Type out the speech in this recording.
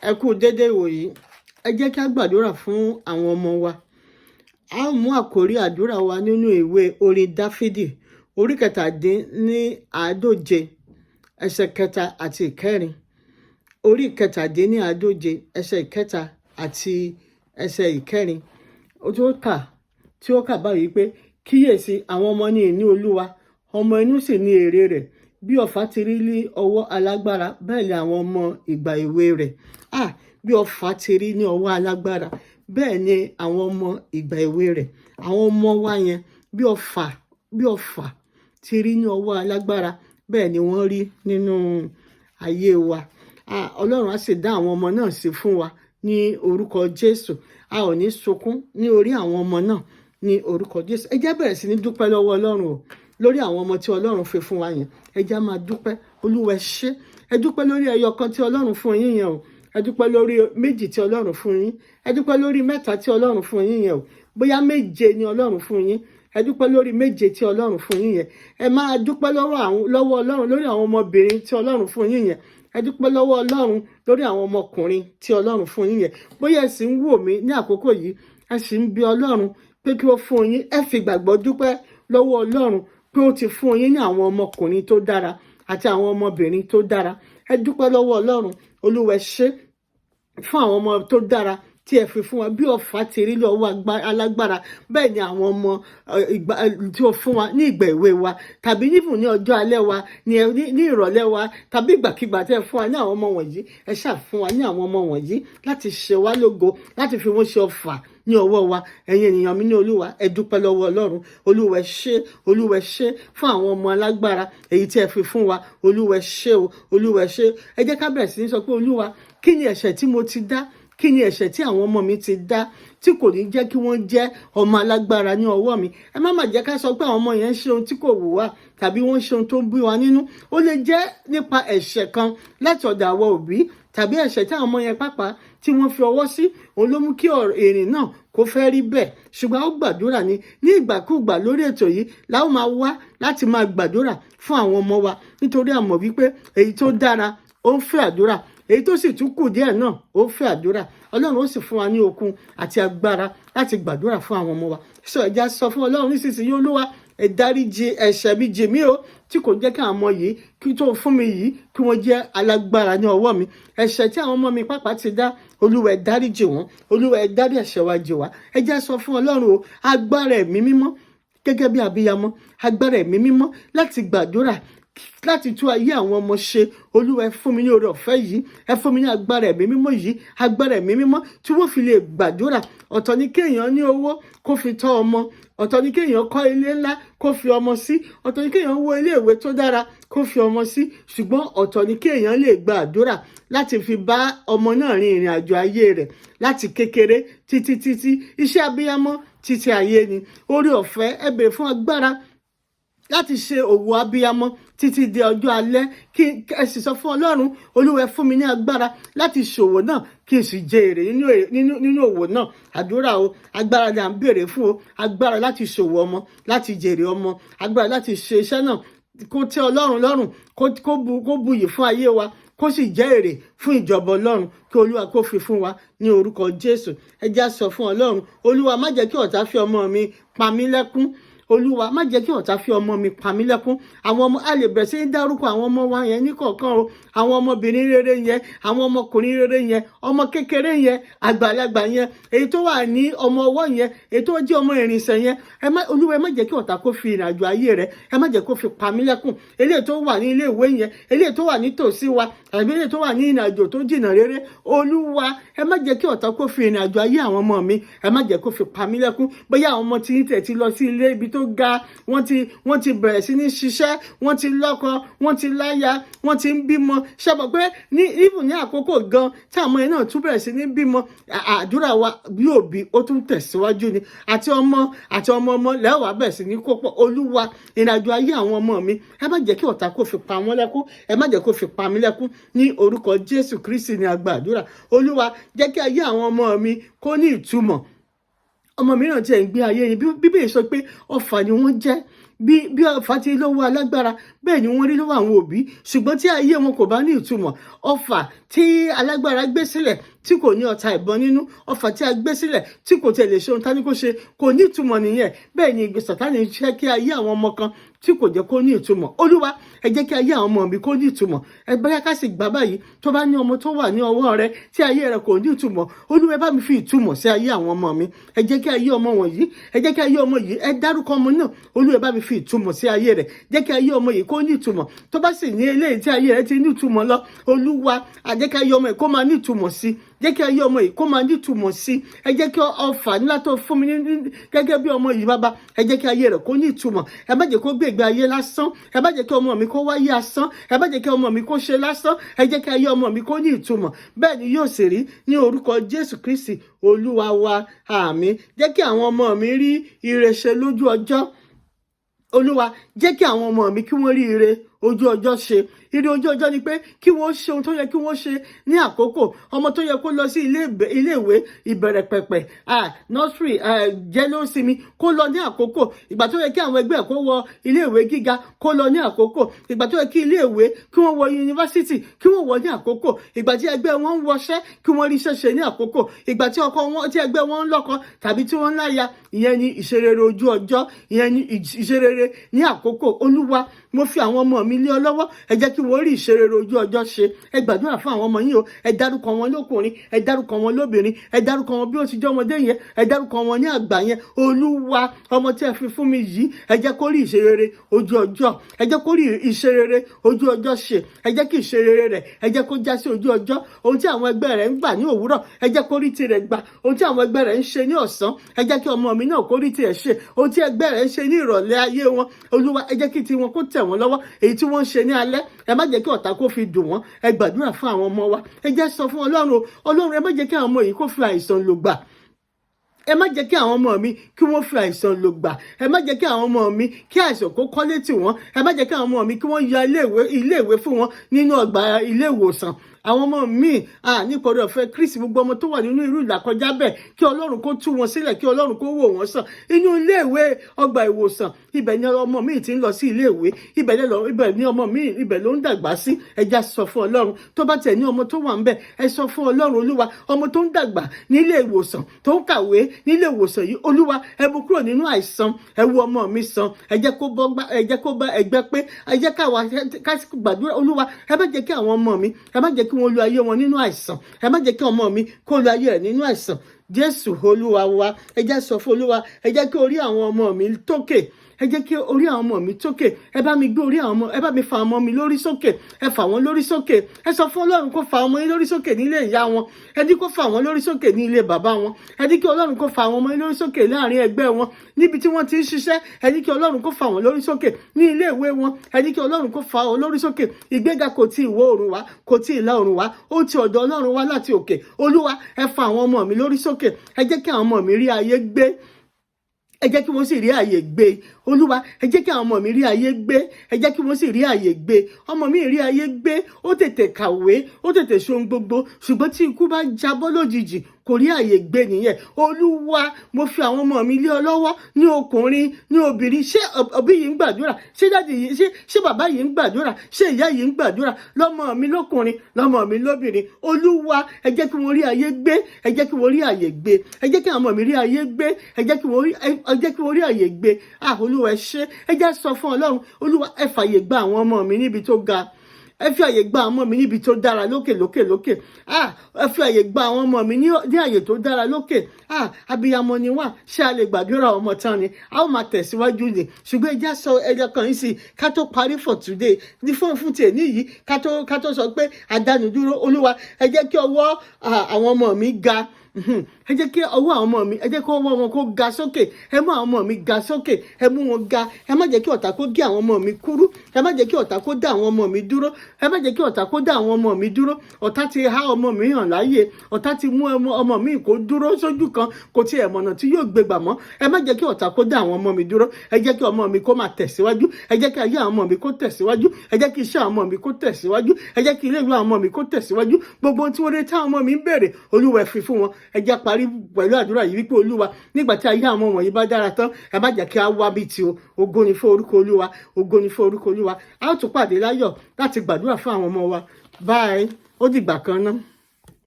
Ẹ kú dédé ìwòyí. Ẹ jẹ́ kí a gbàdúrà fún àwọn ọmọ wa. A ó mú àkórí àdúrà wa nínú ìwé orin Dáfídì orí 17 ẹsẹ̀ 3 àti 4. Orí 17 ẹsẹ̀ 3 àti ẹsẹ̀ 4. Tí ó kà báyìí pé kíyèsí àwọn ọmọ ní ìní Olúwa, ọmọ inú sì ní èrè rẹ̀. Bí ọ̀fà ti rí ní ọwọ́ alágbára, bẹ́ẹ̀ ni àwọn ọmọ ìgbà èwe rẹ̀. Bí ọ̀fà ti rí ní ọwọ́ alágbára, bẹ́ẹ̀ ni àwọn ọmọ ìgbà èwe rẹ̀. Àwọn ọmọ wa yẹn bí ọ̀fà ti rí ní ọwọ́ alágbára, bẹ́ẹ̀ ni wọ́n rí nínú ayé wa. Ọlọ́run á sì dá àwọn ọmọ náà sí fún wa ní orúkọ Jésù. A ò ní sunkún ní orí àwọn ọmọ náà ní orúkọ Jésù. Ẹ jẹ́ bẹ̀rẹ̀ sí ní dúpẹ́ lọ́wọ́ Ọlọ́run o lórí àwọn ọmọ tí Ọlọ́run fi fún wa yẹn. Ẹ jẹ́ máa dúpẹ́. Olúwa ẹ ṣé. Ẹ dúpẹ́ lórí ẹyọ kan tí Ọlọ́run fún yín yẹn o. Ẹ dúpẹ́ lórí méjì tí Ọlọ́run fún yín. Ẹ dúpẹ́ lórí mẹ́ta tí Ọlọ́run fún yín yẹn o. Bóyá méje ni Ọlọ́run fún yín. Ẹ dúpẹ́ lórí méje tí Ọlọ́run fún yín yẹn. Ẹ máa dúpẹ́ lọ́wọ́ Ọlọ́run lórí àwọn ọmọbìnrin tí Ọlọ́run fún yín yẹn. Ẹ dúpẹ́ lọ́wọ́ Ọlọ́run lórí àwọn ọmọkùnrin tí Ọlọ́run fún yín yẹn. Bóyá ẹ sì ń wò mí ní àkókò yìí, ẹ sì ń bi Ọlọ́run pé kí ó fún yín. Ẹ fi ìgbàgbọ́ dúpẹ́ lọ́wọ́ Ọlọ́run pé ó ti fún yín ní àwọn ọmọkùnrin tó dára àti àwọn ọmọbìnrin tó dára. Ẹ dúpẹ́ lọ́wọ́ Ọlọ́run. Olúwa ẹ ṣé fún àwọn ọmọ tó dára tí ẹ fi fún wa. Bí ọ̀fà ti rí lọ́wọ́ alágbára, bẹ́ẹ̀ ni àwọn ọmọ tí ó fún wa ní ìgbà èwe wa, tàbí níbù ní ọjọ́ alẹ́ wa, ní ìrọ̀lẹ́ wa, tàbí ìgbàkigbà tẹ́ ẹ fún wa ní àwọn ọmọ wọ̀nyí. Ẹ ṣáà fún wa ní àwọn ọmọ wọ̀nyí láti ṣe wá lógo, láti fi wọ́n ṣe ọfà ní ọwọ́ wa. Ẹ̀yin ènìyàn mi ní Olúwa, ẹ dúpẹ́ lọ́wọ́ Ọlọ́run. Olúwa ẹ ṣé, Olúwa ẹ ṣé fún àwọn ọmọ alágbára èyí tí ẹ fi fún wa. Olúwa ẹ ṣé o, Olúwa ẹ ṣé. Ẹ jẹ́ ká bẹ̀rẹ̀ sí ní sọ pé Olúwa, kí ni ẹ̀ṣẹ̀ tí mo ti dá? Kí ni ẹ̀ṣẹ̀ tí àwọn ọmọ mi ti dá tí kò ní jẹ́ kí wọ́n jẹ́ ọmọ alágbára ní ọwọ́ mi? Ẹ má jẹ́ ká sọ pé àwọn ọmọ yẹn ń ṣe ohun tí kò wù wá tàbí wọ́n ń ṣe ohun tó ń bí wa nínú. Ó lè jẹ́ nípa ẹ̀ṣẹ̀ kan láti ọ̀dọ̀ àwọn òbí, tàbí ẹ̀ṣẹ̀ tí àwọn ọmọ yẹn pàápàá tí wọ́n fi ọwọ́ sí, òun ló mú kí ìrìn náà kó fẹ́ rí bẹ́ẹ̀. Ṣùgbọ́n ó gbàdúrà ní ìgbàkúùgbà lórí ètò yìí la ó máa wá láti máa gbàdúrà fún àwọn ọmọ wa, nítorí a mọ̀ wípé èyí tó dára ó ń fẹ́ àdúrà, èyí tó sì tún kù díẹ̀ náà ó fẹ́ àdúrà. Ọlọ́run ó sì fún wa ní okun àti agbára láti gbàdúrà fún àwọn ọmọ wa. Ẹja sọ fún Ọlọ́run nísinsìnyí, Olúwa ẹ dáríjì ẹ̀ṣẹ̀ mi jì mí o, tí kò jẹ́ kí àwọn ọmọ yìí kí tó fún mi yìí kí wọ́n jẹ́ alágbára ní ọwọ́ mi. Ẹ̀ṣẹ̀ tí àwọn ọmọ mi pàápàá ti dá, Olúwa ẹ dáríjì wọ́n. Olúwa ẹ dárí ẹ̀ṣẹ̀ wa jì wá. Ẹja sọ fún Ọlọ́run o, agbára ẹ̀mí mímọ́ gẹ́gẹ́ bí abiyamọ, agbára ẹ̀mí mímọ́ láti gbàdúrà, láti tú ayé àwọn ọmọ ṣe. Olúwa ẹ fún mi ní oore ọ̀fẹ́ yìí, ẹ fún mi ní agbára ẹ̀mí mímọ́ yìí, agbára ẹ̀mí mímọ́ tí wọ́n fi lè gbàdúrà. Ọ̀tọ̀ ni kéèyàn ní owó kó fi tọ́ ọmọ, ọ̀tọ̀ ni kéèyàn kọ́ ilé ńlá kó fi ọmọ sí, ọ̀tọ̀ ni kéèyàn wọ ilé ìwé tó dára kó fi ọmọ sí, ṣùgbọ́n ọ̀tọ̀ ni kéèyàn lè gbàdúrà láti fi bá ọmọ náà rin ìrìn àjò ayé rẹ̀ láti kékeré títí. Iṣẹ́ abiyamọ títí ayé ni. Oore ọ̀fẹ́, ẹ bèrè fún agbára láti ṣe òwò abiyamọ títí di ọjọ́ alẹ́. Kí ẹ sì sọ fún Ọlọ́run, Olúwa ẹ fún mi ní agbára láti ṣòwò náà kí n sì jẹ èrè nínú òwò náà. Àdúrà o, agbára ni à ń béèrè fún o. Agbára láti ṣòwò ọmọ, láti jèrè ọmọ, agbára láti ṣe iṣẹ́ náà kó tẹ́ Ọlọ́run lọ́rùn, kó buyì fún ayé wa, kó sì jẹ́ èrè fún ìjọba Ọlọ́run, kí Olúwa kó fi fún wa ní orúkọ Jésù. Ẹ já sọ fún Ọlọ́run, Olúwa má jẹ́ kí ọ̀tá fi ọmọ mi pa mí lẹ́kún. Olúwa má jẹ́ kí ọ̀tá fi ọmọ mi pa mí lẹ́kún. Àwọn ọmọ, a lè bẹ̀rẹ̀ sí ní dárúkọ àwọn ọmọ wa yẹn ní kọ̀ọ̀kan o. Àwọn ọmọbìnrin rere yẹn, àwọn ọmọkùnrin rere yẹn, ọmọ kékeré yẹn, àgbàlagbà yẹn, èyí tó wà ní ọmọ ọwọ́ yẹn, èyí tó jẹ́ ọmọ ìrìnsẹ̀ yẹn. Olúwa ẹ má jẹ́ kí ọ̀tá kó fi ìrìnàjò ayé rẹ̀, ẹ má jẹ́ kó fi pa mí lẹ́kún. Eléyìí tó wà ní ilé ìwé yẹn, eléyìí tó wà ní tòsí wa, tàbí eléyìí tó wà ní ìrìnàjò tó jìnnà rere. Olúwa ẹ má jẹ́ kí ọ̀tá kó fi ìrìnàjò ayé àwọn ọmọ mi, ẹ má jẹ́ kó fi pa mí lẹ́kún. Bóyá àwọn ọmọ tí tẹ̀ ti lọ sí ilé ibi tó ga, wọ́n ti bẹ̀rẹ̀ sí ní ṣiṣẹ́, wọ́n ti lọ́kọ, wọ́n ti láya, wọ́n ti ń bímọ. Ṣé mọ̀ pé even ní àkókò gan tí àwọn yẹn náà tún bẹ̀rẹ̀ sí ní bímọ, àdúrà wa bí òbí ó tún tẹ̀síwájú ni. Àti ọmọ lẹ́wàá bẹ̀rẹ̀ sí ní kópọ̀. Olúwa, ìrìnàjò ayé àwọn ọmọ mi, ẹ má jẹ́ kí ọ̀tá kó fi pa wọ́n lẹ́kún, ẹ má jẹ́ kó fi pa mí lẹ́kún. Ní orúkọ Jésù Kristi ni a gbàdúrà. Olúwa, jẹ́ kí ayé àwọn ọmọ mi kó ní ìtumọ̀. ọmọ mìíràn tí ẹ̀ ń gbé ayé ni bíbélì sọ pé ọfà ni wọ́n jẹ́ bí ọfà ti lọ́wọ́ alágbára bẹ́ẹ̀ ni wọ́n rí lọ́wọ́ àwọn òbí ṣùgbọ́n tí ayé wọn kò bá ní ìtumọ̀ ọfà tí alágbára gbé sílẹ̀ tí kò ní ọta ìbọn nínú ọfà tí a gbé sílẹ̀ tí kò tẹ̀lé ṣe ohun tání kó ṣe kò ní ìtumọ̀ nìyẹn bẹ́ẹ̀ ni Sátánì ń ṣe kí ayé àwọn ọmọ kan tí kò jẹ́ kó ní ìtumọ̀ Olúwa ẹ jẹ́ kí ayé àwọn ọmọ mi kó ní ìtumọ̀ ẹ bá ká sì gbà báyìí tó bá ní ọmọ tó wà ní ọwọ́ rẹ tí ayé rẹ kò ní ìtumọ̀ Olúwa ẹ bá mi fi ìtumọ̀ sí ayé àwọn ọmọ mi ẹ jẹ́ kí ayé ọmọ wọ̀nyí ẹ jẹ́ kí ayé ọmọ yìí ẹ dárúkọ ọmọ náà Olúwa ẹ bá mi fi ìtumọ̀ sí ayé rẹ jẹ́ kí ayé ọmọ yìí kó ní ìtumọ̀ tó bá sì ní eléyìí tí ayé rẹ ti ní ìtumọ̀ lọ Olúwa a jẹ́ kí ayé ọmọ yìí kó máa ní ìtumọ̀ sí jẹ́ kí ayé ọmọ yìí kó máa ní ìtumọ̀ sí ẹ jẹ́ kí ọfà ńlá tó fún mi gẹ́gẹ́ bí ọmọ yìí bàbá ẹ jẹ́ kí ayé rẹ̀ kó ní ìtumọ̀ ẹ má jẹ́ kó gbègbè ayé lásán ẹ má jẹ́ kí ọmọ mi kó wáyé asán ẹ má jẹ́ kí ọmọ mi kó ṣe lásán ẹ jẹ́ kí ayé ọmọ mi kó ní ìtumọ̀ bẹ́ẹ̀ ni yóò sì rí ní orúkọ Jésù Kristi Olúwa wa àmín jẹ́ kí àwọn ọmọ mi rí ire ṣe lójú ọjọ́ Olúwa jẹ́ kí àwọn ọmọ mi kí wọ́n rí ire ojú ọjọ́ ṣe ire ojú ọjọ́ ni pé kí wọ́n ṣe ohun tó yẹ kí wọ́n ṣe ní àkókò ọmọ tó yẹ kó lọ sí iléèwé ìbẹ̀rẹ̀ pẹ̀pẹ̀ nursery jẹ́lósinmi kó lọ ní àkókò ìgbà tó yẹ kí àwọn ẹgbẹ́ kó wọ iléèwé gíga kó lọ ní àkókò ìgbà tó yẹ kí iléèwé kí wọ́n wọ yunifásitì kí wọ́n wọ ní àkókò ìgbà tí ẹgbẹ́ wọn ń wọṣẹ́ kí wọ́n rí iṣẹ́ ṣe ní àkókò ìgbà tí ẹgbẹ́ wọn ń lọ́kọ tàbí tí wọ́n ń láya ìyẹn ni ìṣerere ojú ọjọ́ ìyẹn ni ìṣerere ní àkókò Olúwa mo fi àwọn ọmọ mi lé ọ lọ́wọ́ ẹ jẹ́ kí wọ́n rí ìṣerere ojú ọjọ́ ṣe ẹ gbàdúrà fún àwọn ọmọ yín o ẹ dárúkọ wọn lókùnrin ẹ dárúkọ wọn lóbìnrin ẹ dárúkọ wọn bí ó ti jẹ́ ọmọdé yẹn ẹ dárúkọ wọn ní àgbà yẹn Olúwa ọmọ tí ẹ fi fún mi yìí ẹ jẹ́ kó rí ìṣerere ojú ọjọ́ ẹ jẹ́ kó rí ìṣerere ojú ọjọ́ ṣe ẹ jẹ́ kí ìṣerere rẹ̀ ẹ jẹ́ kó já sí ojú ọjọ́ ohun tí àwọn ẹgbẹ́ rẹ̀ ń gbà ní òwúrọ̀ ẹ jẹ́ kó rí tirẹ̀ gbà ohun tí àwọn ẹgbẹ́ rẹ̀ ń ṣe ní ọ̀sán ẹ jẹ́ kí ọmọ mi náà kó rí tirẹ̀ ṣe ohun tí ẹgbẹ́ rẹ̀ ń ṣe ní ìrọ̀lẹ́ ayé wọn Olúwa ẹ jẹ́ kí tiwọn kó tẹ̀ wọ́n lọ́wọ́ èyí tí wọ́n ń ṣe ní alẹ́ ẹ má jẹ́ kí ọ̀tá kó fi dùn wọ́n ẹ gbàdúrà fún àwọn ọmọ wa ẹ jẹ́ sọ fún Ọlọ́run ẹ má jẹ́ kí àwọn ọmọ yìí kó fi àìsàn lò gbà ẹ má jẹ́ kí àwọn ọmọ mi kí wọ́n fi àìsàn lò gbà ẹ má jẹ́ kí àwọn ọmọ mi kí àìsàn kó kọ́lé tì wọ́n ẹ má jẹ́ kí àwọn ọmọ mi kí wọ́n ya iléèwé fún wọn nínú ọgbà ilé ìwòsàn àwọn ọmọ míì nípòrí ọ̀fẹ́ Kristi gbogbo ọmọ tó wà nínú irú ìlàkọjá bẹ́ẹ̀ kí Ọlọ́run kó tú wọn sílẹ̀ kí Ọlọ́run kó wò wọ́n sàn inú iléèwé ọgbà ìwòsàn ibẹ̀ ni ọmọ míì ti ń lọ sí iléèwé ibẹ̀ ni ọmọ míì ibẹ̀ ló ń dàgbà sí ẹ já sọ fún Ọlọ́run tó bá tẹ̀ ní ọmọ tó wà ń bẹ̀ ẹ sọ fún Ọlọ́run Olúwa ọmọ tó ń dàgbà nílé ìwòsàn tó ń kàwé nílé ìwòsàn yìí Olúwa ẹ mú kúrò nínú àìsàn ẹ wo ọmọ mi sàn ẹ jẹ́ kó bá ẹgbẹ́ pé ẹ jẹ́ ká gbàdúrà Olúwa ẹ má jẹ́ kí àwọn ọmọ mi ẹ má jẹ́ kí wọ́n lo ayé wọn nínú àìsàn ẹ má jẹ́ kí ọmọ mi kó lo ayé rẹ̀ nínú àìsàn Jésù Olúwa wa ẹ jẹ́ sọ fún Olúwa ẹ jẹ́ kí orí àwọn ọmọ mi tókè ẹ jẹ́ kí orí àwọn ọmọ mi tókè ẹ bá mi gbé orí àwọn ọmọ ẹ bá mi fa ọmọ mi lórí sókè ẹ fà wọ́n lórí sókè ẹ sọ fún Ọlọ́run kó fa ọmọ yín lórí sókè ní ilé ìyá wọn ẹ ní kó fa wọ́n lórí sókè ní ilé bàbá wọn ẹ ní kí Ọlọ́run kó fa àwọn ọmọ yín lórí sókè láàrin ẹgbẹ́ wọn níbi tí wọ́n ti ń ṣiṣẹ́ ẹ ní kí Ọlọ́run kó fa wọ́n lórí sókè ní ilé ìwé wọn ẹ ní kí Ọlọ́run kó fa wọ́n lórí sókè ìgbéga kò tí ìwọ̀ oòrùn wá kò tí ìlà oòrùn wá ó ti ọ̀dọ̀ Ọlọ́run wá láti òkè Olúwa ẹ fa àwọn ọmọ mi lórí sókè ẹ jẹ́ kí àwọn ọmọ mi rí ayé gbé ẹ jẹ́ kí wọ́n sì rí àyè gbé Olúwa ẹ jẹ́ kí àwọn ọmọ mi rí ayé gbé ẹ jẹ́ kí wọ́n sì rí àyè gbé ọmọ mi rí ayé gbé ó tètè kàwé ó tètè ṣe ohun gbogbo ṣùgbọ́n tí ikú bá jábọ́ lójijì kò rí àyè gbé nìyẹn Olúwa mo fi àwọn ọmọ mi lé ọ lọ́wọ́ ní ọkùnrin ní obìnrin ṣé òbí yìí ń gbàdúrà ṣé dáàdì yìí ṣé bàbá yìí ń gbàdúrà ṣé ìyá yìí ń gbàdúrà lọ́mọ mi lọ́kùnrin lọ́mọ mi lóbìnrin Olúwa ẹ jẹ́ kí wọ́n rí ayé gbé ẹ jẹ́ kí wọ́n rí àyè gbé ẹ jẹ́ kí àwọn ọmọ mi rí ayé gbé ẹ jẹ́ kí wọ́n rí àyè gbé Olúwa ẹ ṣé ẹ jẹ́ sọ fún Ọlọ́run Olúwa ẹ fàyè gba àwọn ọmọ mi níbi tó ga ẹ fi àyè gba àwọn ọmọ mi níbi tó dára lókè ẹ fi àyè gba àwọn ọmọ mi ní àyè tó dára lókè abiyamọ ni wá ṣé a lè gbàdúrà ọmọ tán ni a ó máa tẹ̀síwájú ni ṣùgbọ́n ẹjẹ́ sọ ẹjọ́ kan yìí sí ká tó parí for today ní fún tè níyìí ká tó sọ pé àdánudúró Olúwa ẹ jẹ́ kí ọwọ́ àwọn ọmọ mi ga ẹ jẹ́ kí ọwọ́ àwọn ọmọ mi ẹ jẹ́ kí ọwọ́ wọn kó ga sókè ẹ mú àwọn ọmọ mi ga sókè ẹ mú wọn ga ẹ má jẹ́ kí ọ̀tá kó gé àwọn ọmọ mi kúrú ẹ má jẹ́ kí ọ̀tá kó dá àwọn ọmọ mi dúró ẹ má jẹ́ kí ọ̀tá kó dá àwọn ọmọ mi dúró ọ̀tá ti há ọmọ mi hàn láàyè ọ̀tá ti mú ọmọ mi kó dúró sójú kan kò tiẹ̀ mọ̀nà tí yóò gbégbà mọ́ ẹ má jẹ́ kí ọ̀tá kó dá àwọn ọmọ mi dúró ẹ jẹ́ kí ọmọ mi kó máa tẹ̀síwájú ẹ jẹ́ kí ayé àwọn ọmọ mi kó tẹ̀síwájú ẹ jẹ́ kí iṣẹ́ àwọn ọmọ mi kó tẹ̀síwájú ẹ jẹ́ kí ilé ìwé àwọn ọmọ mi kó tẹ̀síwájú gbogbo ohun tí wọ́n dé táwọn ọmọ mi ń béèrè Olúwa ẹ fi fún wọn ẹ jẹ́ parí parí pẹ̀lú àdúrà yìí wípé olúwa nígbà tí ayé àwọn wọ̀nyí bá dára tán ẹ má jẹ́ kí a wá bí ti o, ògo ni fún orúkọ olúwa, ògo ni fún orúkọ olúwa. A ó tún pàdé láyọ̀ láti gbàdúrà fún àwọn ọmọ wa. Bye, ó dìgbà kan náà.